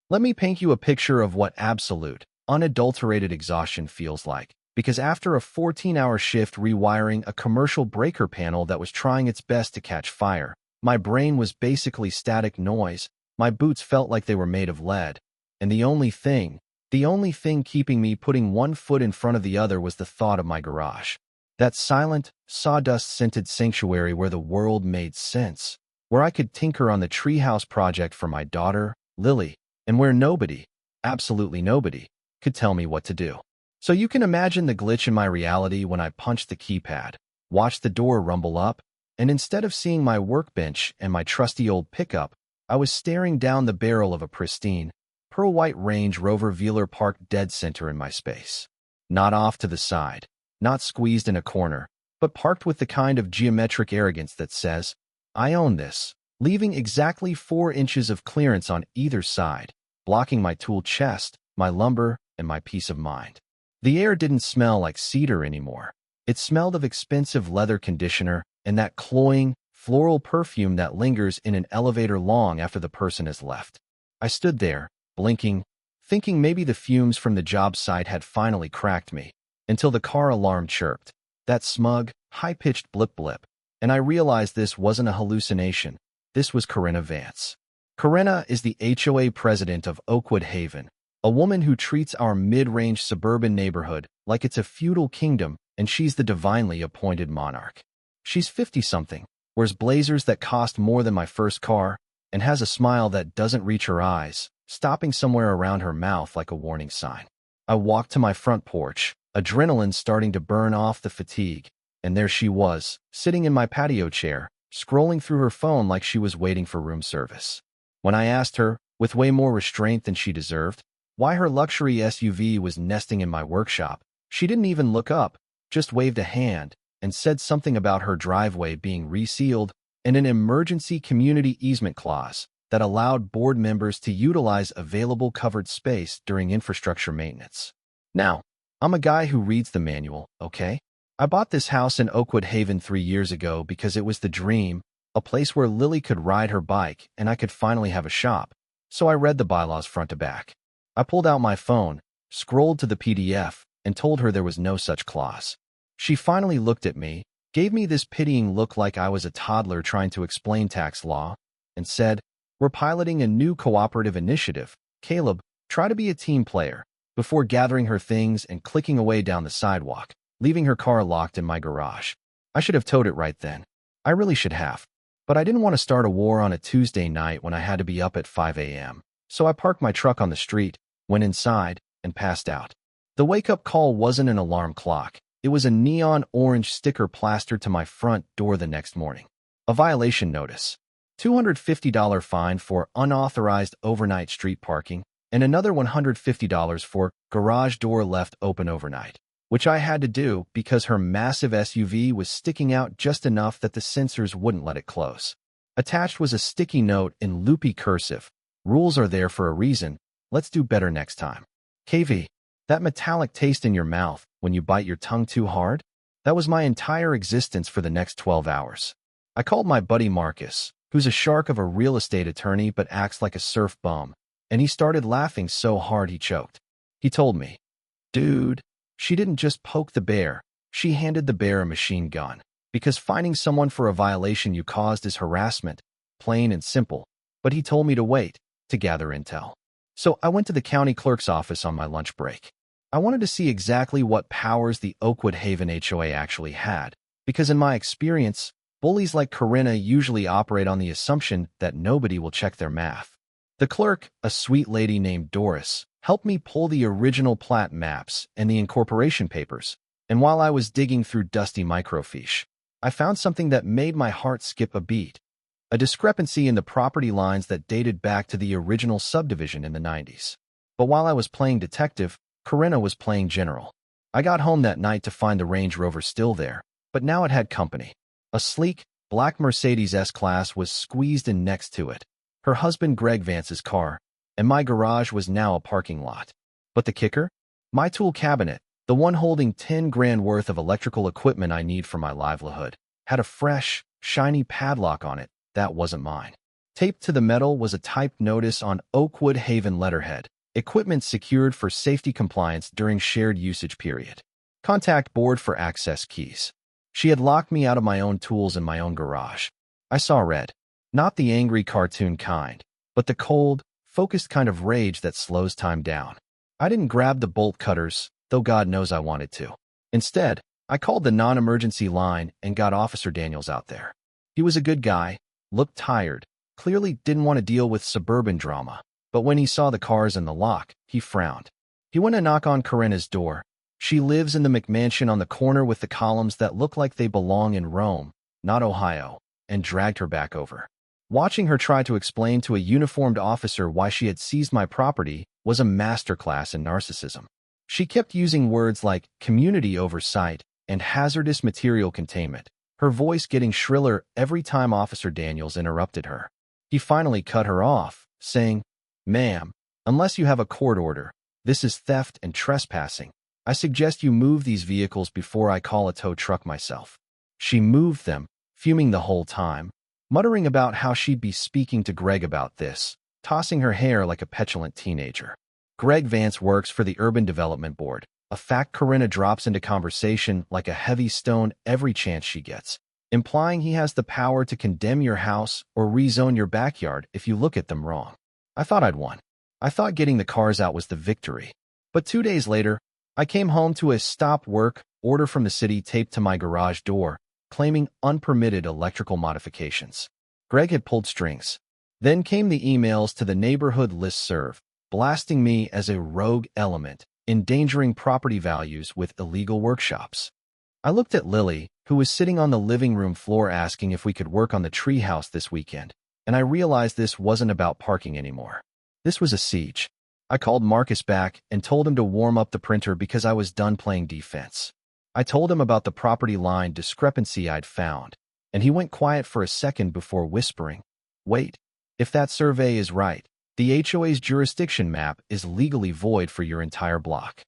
Let me paint you a picture of what absolute, unadulterated exhaustion feels like. Because after a 14-hour shift rewiring a commercial breaker panel that was trying its best to catch fire, my brain was basically static noise, my boots felt like they were made of lead, and the only thing keeping me putting one foot in front of the other was the thought of my garage. That silent, sawdust-scented sanctuary where the world made sense, where I could tinker on the treehouse project for my daughter, Lily, and where nobody, absolutely nobody, could tell me what to do. So you can imagine the glitch in my reality when I punched the keypad, watched the door rumble up, and instead of seeing my workbench and my trusty old pickup, I was staring down the barrel of a pristine, pearl-white Range Rover Velar parked dead center in my space. Not off to the side, not squeezed in a corner, but parked with the kind of geometric arrogance that says, I own this, leaving exactly 4 inches of clearance on either side, blocking my tool chest, my lumber, and my peace of mind. The air didn't smell like cedar anymore. It smelled of expensive leather conditioner and that cloying, floral perfume that lingers in an elevator long after the person has left. I stood there, blinking, thinking maybe the fumes from the job site had finally cracked me, until the car alarm chirped, that smug, high-pitched blip-blip, and I realized this wasn't a hallucination. This was Corinna Vance. Corinna is the HOA president of Oakwood Haven, a woman who treats our mid-range suburban neighborhood like it's a feudal kingdom, and she's the divinely appointed monarch. She's 50-something, wears blazers that cost more than my first car, and has a smile that doesn't reach her eyes, stopping somewhere around her mouth like a warning sign. I walked to my front porch, adrenaline starting to burn off the fatigue, and there she was, sitting in my patio chair, scrolling through her phone like she was waiting for room service. When I asked her, with way more restraint than she deserved, why her luxury SUV was nesting in my workshop, she didn't even look up, just waved a hand, and said something about her driveway being resealed and an emergency community easement clause that allowed board members to utilize available covered space during infrastructure maintenance. Now, I'm a guy who reads the manual, okay? I bought this house in Oakwood Haven 3 years ago because it was the dream, a place where Lily could ride her bike and I could finally have a shop. So I read the bylaws front to back. I pulled out my phone, scrolled to the PDF, and told her there was no such clause. She finally looked at me, gave me this pitying look like I was a toddler trying to explain tax law, and said, We're piloting a new cooperative initiative. Caleb, try to be a team player, before gathering her things and clicking away down the sidewalk, leaving her car locked in my garage. I should have towed it right then. I really should have. But I didn't want to start a war on a Tuesday night when I had to be up at 5 a.m. So I parked my truck on the street, went inside, and passed out. The wake-up call wasn't an alarm clock. It was a neon orange sticker plastered to my front door the next morning. A violation notice. $250 fine for unauthorized overnight street parking, and another $150 for garage door left open overnight, which I had to do because her massive SUV was sticking out just enough that the sensors wouldn't let it close. Attached was a sticky note in loopy cursive. Rules are there for a reason. Let's do better next time. KV, that metallic taste in your mouth when you bite your tongue too hard? That was my entire existence for the next 12 hours. I called my buddy Marcus, who's a shark of a real estate attorney but acts like a surf bum, and he started laughing so hard he choked. He told me, Dude, she didn't just poke the bear, she handed the bear a machine gun. Because finding someone for a violation you caused is harassment, plain and simple. But he told me to wait, to gather intel. So I went to the county clerk's office on my lunch break. I wanted to see exactly what powers the Oakwood Haven HOA actually had, because in my experience, bullies like Corinna usually operate on the assumption that nobody will check their math. The clerk, a sweet lady named Doris, helped me pull the original plat maps and the incorporation papers, and while I was digging through dusty microfiche, I found something that made my heart skip a beat. A discrepancy in the property lines that dated back to the original subdivision in the 90s. But while I was playing detective, Corinna was playing general. I got home that night to find the Range Rover still there, but now it had company. A sleek, black Mercedes S-Class was squeezed in next to it, her husband Greg Vance's car, and my garage was now a parking lot. But the kicker? My tool cabinet, the one holding 10 grand worth of electrical equipment I need for my livelihood, had a fresh, shiny padlock on it that wasn't mine. Taped to the metal was a typed notice on Oakwood Haven letterhead. Equipment secured for safety compliance during shared usage period. Contact board for access keys. She had locked me out of my own tools in my own garage. I saw red. Not the angry cartoon kind, but the cold, focused kind of rage that slows time down. I didn't grab the bolt cutters, though God knows I wanted to. Instead, I called the non-emergency line and got Officer Daniels out there. He was a good guy, looked tired, clearly didn't want to deal with suburban drama, but when he saw the cars and the lock, he frowned. He went to knock on Corinna's door. She lives in the McMansion on the corner with the columns that look like they belong in Rome, not Ohio, and dragged her back over. Watching her try to explain to a uniformed officer why she had seized my property was a masterclass in narcissism. She kept using words like community oversight and hazardous material containment, her voice getting shriller every time Officer Daniels interrupted her. He finally cut her off, saying, "Ma'am, unless you have a court order, this is theft and trespassing. I suggest you move these vehicles before I call a tow truck myself." She moved them, fuming the whole time, muttering about how she'd be speaking to Greg about this, tossing her hair like a petulant teenager. Greg Vance works for the Urban Development Board, a fact Corinna drops into conversation like a heavy stone every chance she gets, implying he has the power to condemn your house or rezone your backyard if you look at them wrong. I thought I'd won. I thought getting the cars out was the victory. But 2 days later, I came home to a stop work order from the city taped to my garage door, claiming unpermitted electrical modifications. Greg had pulled strings. Then came the emails to the neighborhood listserv, blasting me as a rogue element, endangering property values with illegal workshops. I looked at Lily, who was sitting on the living room floor asking if we could work on the treehouse this weekend, and I realized this wasn't about parking anymore. This was a siege. I called Marcus back and told him to warm up the printer because I was done playing defense. I told him about the property line discrepancy I'd found, and he went quiet for a second before whispering, "Wait, if that survey is right, the HOA's jurisdiction map is legally void for your entire block."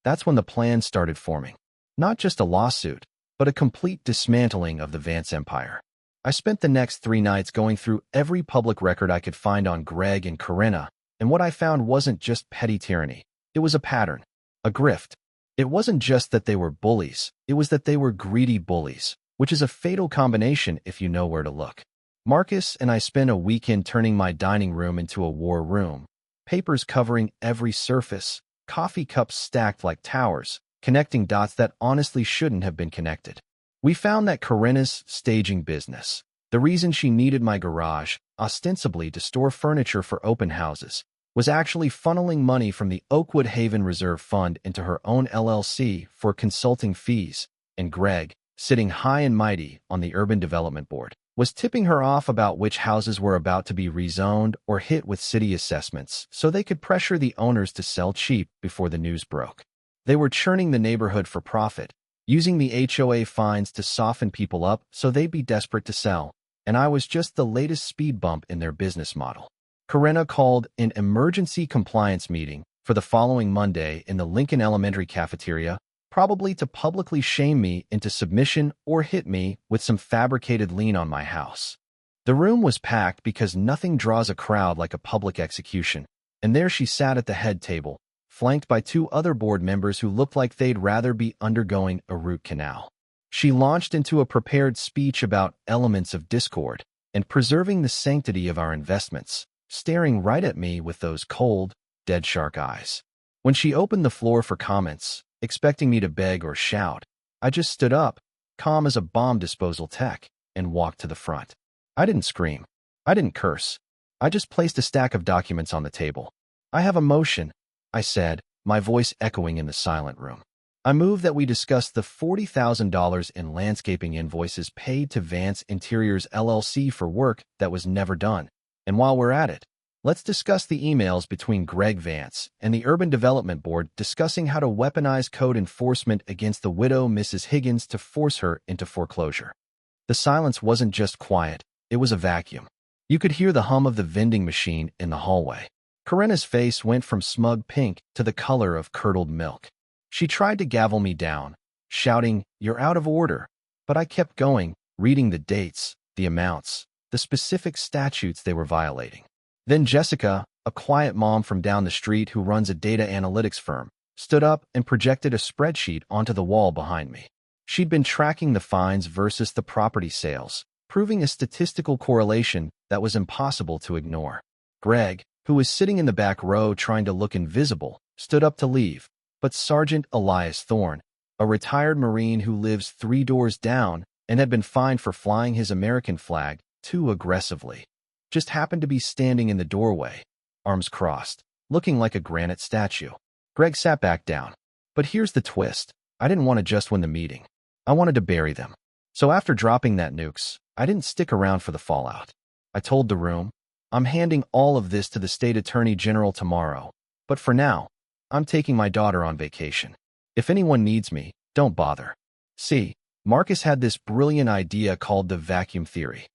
That's when the plan started forming. Not just a lawsuit, but a complete dismantling of the Vance empire. I spent the next 3 nights going through every public record I could find on Greg and Corinna, and what I found wasn't just petty tyranny. It was a pattern, a grift. It wasn't just that they were bullies, it was that they were greedy bullies, which is a fatal combination if you know where to look. Marcus and I spent a weekend turning my dining room into a war room. Papers covering every surface, coffee cups stacked like towers, connecting dots that honestly shouldn't have been connected. We found that Corinna's staging business, the reason she needed my garage, ostensibly to store furniture for open houses, was actually funneling money from the Oakwood Haven Reserve Fund into her own LLC for consulting fees, and Greg, sitting high and mighty on the Urban Development Board, was tipping her off about which houses were about to be rezoned or hit with city assessments so they could pressure the owners to sell cheap before the news broke. They were churning the neighborhood for profit, using the HOA fines to soften people up so they'd be desperate to sell, and I was just the latest speed bump in their business model. Corinna called an emergency compliance meeting for the following Monday in the Lincoln Elementary cafeteria, probably to publicly shame me into submission or hit me with some fabricated lien on my house. The room was packed because nothing draws a crowd like a public execution, and there she sat at the head table, flanked by 2 other board members who looked like they'd rather be undergoing a root canal. She launched into a prepared speech about elements of discord and preserving the sanctity of our investments, staring right at me with those cold, dead shark eyes. When she opened the floor for comments, expecting me to beg or shout, I just stood up, calm as a bomb disposal tech, and walked to the front. I didn't scream. I didn't curse. I just placed a stack of documents on the table. "I have a motion," I said, my voice echoing in the silent room. "I move that we discuss the $40,000 in landscaping invoices paid to Vance Interiors LLC for work that was never done. And while we're at it, let's discuss the emails between Greg Vance and the Urban Development Board discussing how to weaponize code enforcement against the widow Mrs. Higgins to force her into foreclosure." The silence wasn't just quiet, it was a vacuum. You could hear the hum of the vending machine in the hallway. Corinna's face went from smug pink to the color of curdled milk. She tried to gavel me down, shouting, "You're out of order." But I kept going, reading the dates, the amounts, the specific statutes they were violating. Then Jessica, a quiet mom from down the street who runs a data analytics firm, stood up and projected a spreadsheet onto the wall behind me. She'd been tracking the fines versus the property sales, proving a statistical correlation that was impossible to ignore. Greg, who was sitting in the back row trying to look invisible, stood up to leave, but Sergeant Elias Thorne, a retired Marine who lives 3 doors down and had been fined for flying his American flag too aggressively, just happened to be standing in the doorway, arms crossed, looking like a granite statue. Greg sat back down. But here's the twist. I didn't want to just win the meeting. I wanted to bury them. So after dropping that nukes, I didn't stick around for the fallout. I told the room, I'm handing all of this to the state attorney general tomorrow, but for now, I'm taking my daughter on vacation. If anyone needs me, don't bother. See, Marcus had this brilliant idea called the vacuum theory.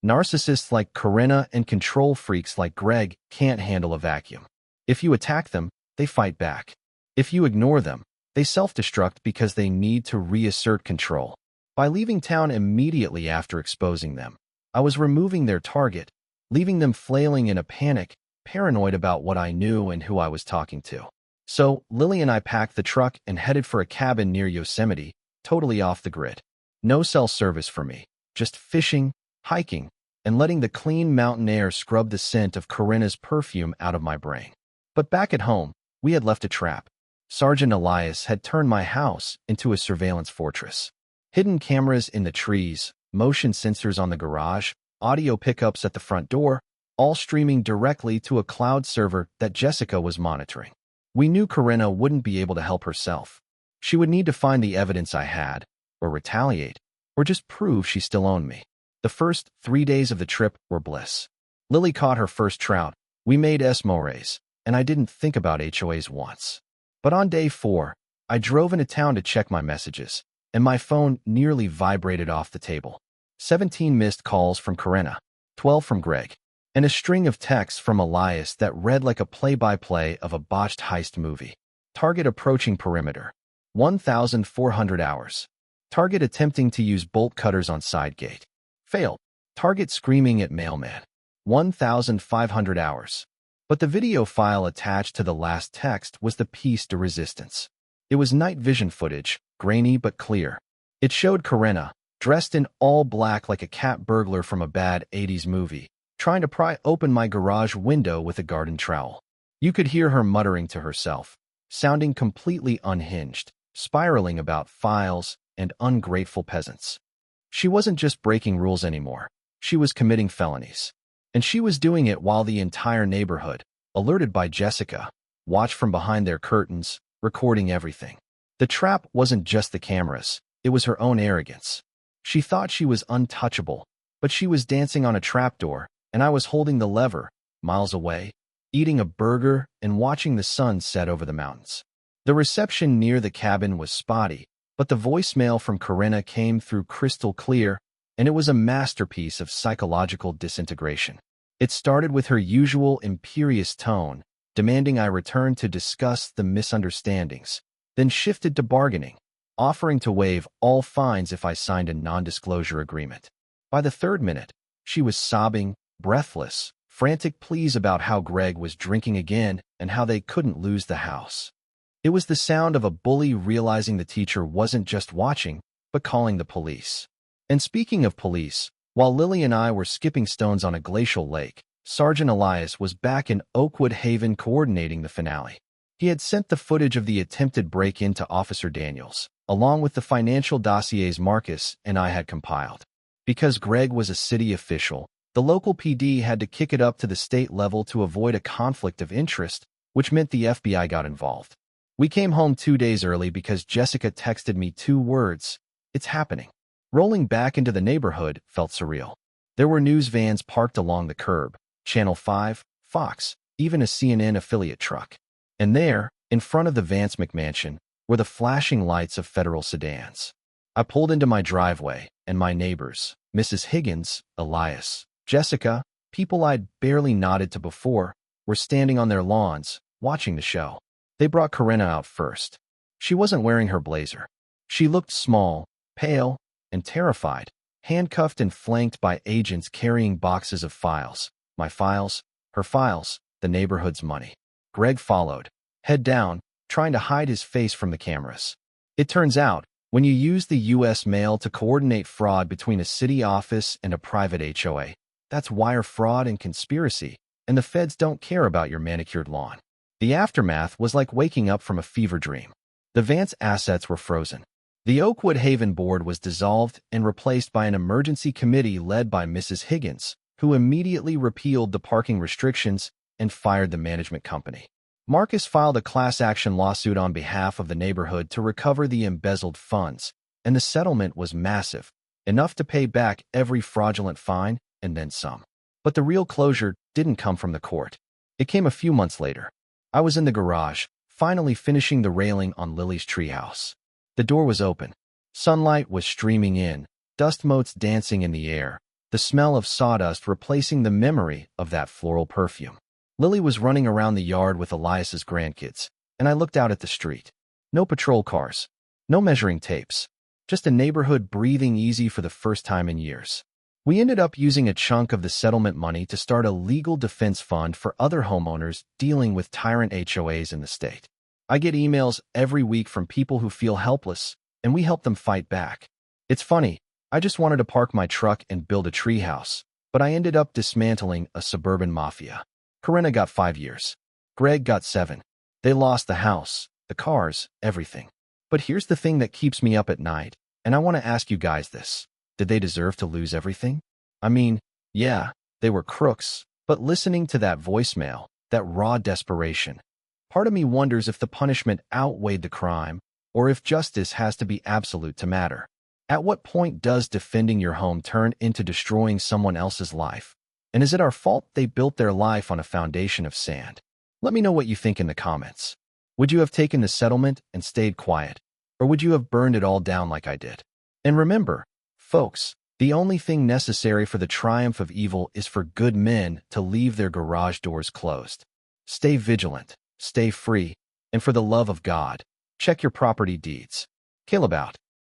Narcissists like Corinna and control freaks like Greg can't handle a vacuum. If you attack them, they fight back. If you ignore them, they self-destruct because they need to reassert control. By leaving town immediately after exposing them, I was removing their target, leaving them flailing in a panic, paranoid about what I knew and who I was talking to. So, Lily and I packed the truck and headed for a cabin near Yosemite, totally off the grid. No cell service for me, just fishing, hiking, and letting the clean mountain air scrub the scent of Corinna's perfume out of my brain. But back at home, we had left a trap. Sergeant Elias had turned my house into a surveillance fortress. Hidden cameras in the trees, motion sensors on the garage, audio pickups at the front door, all streaming directly to a cloud server that Jessica was monitoring. We knew Corinna wouldn't be able to help herself. She would need to find the evidence I had, or retaliate, or just prove she still owned me. The first 3 days of the trip were bliss. Lily caught her first trout, we made esmores, and I didn't think about HOAs once. But on day 4, I drove into town to check my messages, and my phone nearly vibrated off the table. 17 missed calls from Corinna, 12 from Greg, and a string of texts from Elias that read like a play-by-play of a botched heist movie. Target approaching perimeter. 1,400 hours. Target attempting to use bolt cutters on side gate. Failed. Target screaming at mailman. 1,500 hours. But the video file attached to the last text was the piece de resistance. It was night vision footage, grainy but clear. It showed Corinna, dressed in all black like a cat burglar from a bad 80s movie, trying to pry open my garage window with a garden trowel. You could hear her muttering to herself, sounding completely unhinged, spiraling about files and ungrateful peasants. She wasn't just breaking rules anymore. She was committing felonies. And she was doing it while the entire neighborhood, alerted by Jessica, watched from behind their curtains, recording everything. The trap wasn't just the cameras, it was her own arrogance. She thought she was untouchable, but she was dancing on a trapdoor, and I was holding the lever, miles away, eating a burger and watching the sun set over the mountains. The reception near the cabin was spotty, but the voicemail from Corinna came through crystal clear, and it was a masterpiece of psychological disintegration. It started with her usual imperious tone, demanding I return to discuss the misunderstandings, then shifted to bargaining, offering to waive all fines if I signed a non-disclosure agreement. By the 3rd minute, she was sobbing, breathless, frantic pleas about how Greg was drinking again and how they couldn't lose the house. It was the sound of a bully realizing the teacher wasn't just watching, but calling the police. And speaking of police, while Lily and I were skipping stones on a glacial lake, Sergeant Elias was back in Oakwood Haven coordinating the finale. He had sent the footage of the attempted break-in to Officer Daniels, along with the financial dossiers Marcus and I had compiled. Because Greg was a city official, the local PD had to kick it up to the state level to avoid a conflict of interest, which meant the FBI got involved. We came home 2 days early because Jessica texted me 2 words, "It's happening." Rolling back into the neighborhood felt surreal. There were news vans parked along the curb, Channel 5, Fox, even a CNN affiliate truck. And there, in front of the Vance McMansion, were the flashing lights of federal sedans. I pulled into my driveway, and my neighbors, Mrs. Higgins, Elias, Jessica, people I'd barely nodded to before, were standing on their lawns, watching the show. They brought Corinna out first. She wasn't wearing her blazer. She looked small, pale, and terrified, handcuffed and flanked by agents carrying boxes of files. My files, her files, the neighborhood's money. Greg followed, head down, trying to hide his face from the cameras. It turns out, when you use the U.S. mail to coordinate fraud between a city office and a private HOA, that's wire fraud and conspiracy, and the feds don't care about your manicured lawn. The aftermath was like waking up from a fever dream. The Vance assets were frozen. The Oakwood Haven board was dissolved and replaced by an emergency committee led by Mrs. Higgins, who immediately repealed the parking restrictions and fired the management company. Marcus filed a class action lawsuit on behalf of the neighborhood to recover the embezzled funds, and the settlement was massive, enough to pay back every fraudulent fine and then some. But the real closure didn't come from the court. It came a few months later. I was in the garage, finally finishing the railing on Lily's treehouse. The door was open. Sunlight was streaming in, dust motes dancing in the air, the smell of sawdust replacing the memory of that floral perfume. Lily was running around the yard with Elias's grandkids, and I looked out at the street. No patrol cars, no measuring tapes, just a neighborhood breathing easy for the first time in years. We ended up using a chunk of the settlement money to start a legal defense fund for other homeowners dealing with tyrant HOAs in the state. I get emails every week from people who feel helpless, and we help them fight back. It's funny, I just wanted to park my truck and build a treehouse, but I ended up dismantling a suburban mafia. Corinna got 5 years. Greg got 7. They lost the house, the cars, everything. But here's the thing that keeps me up at night, and I want to ask you guys this. Did they deserve to lose everything? I mean, yeah, they were crooks, but listening to that voicemail, that raw desperation, part of me wonders if the punishment outweighed the crime, or if justice has to be absolute to matter. At what point does defending your home turn into destroying someone else's life? And is it our fault they built their life on a foundation of sand? Let me know what you think in the comments. Would you have taken the settlement and stayed quiet? Or would you have burned it all down like I did? And remember, folks, the only thing necessary for the triumph of evil is for good men to leave their garage doors closed. Stay vigilant, stay free, and for the love of God, check your property deeds. Caleb out.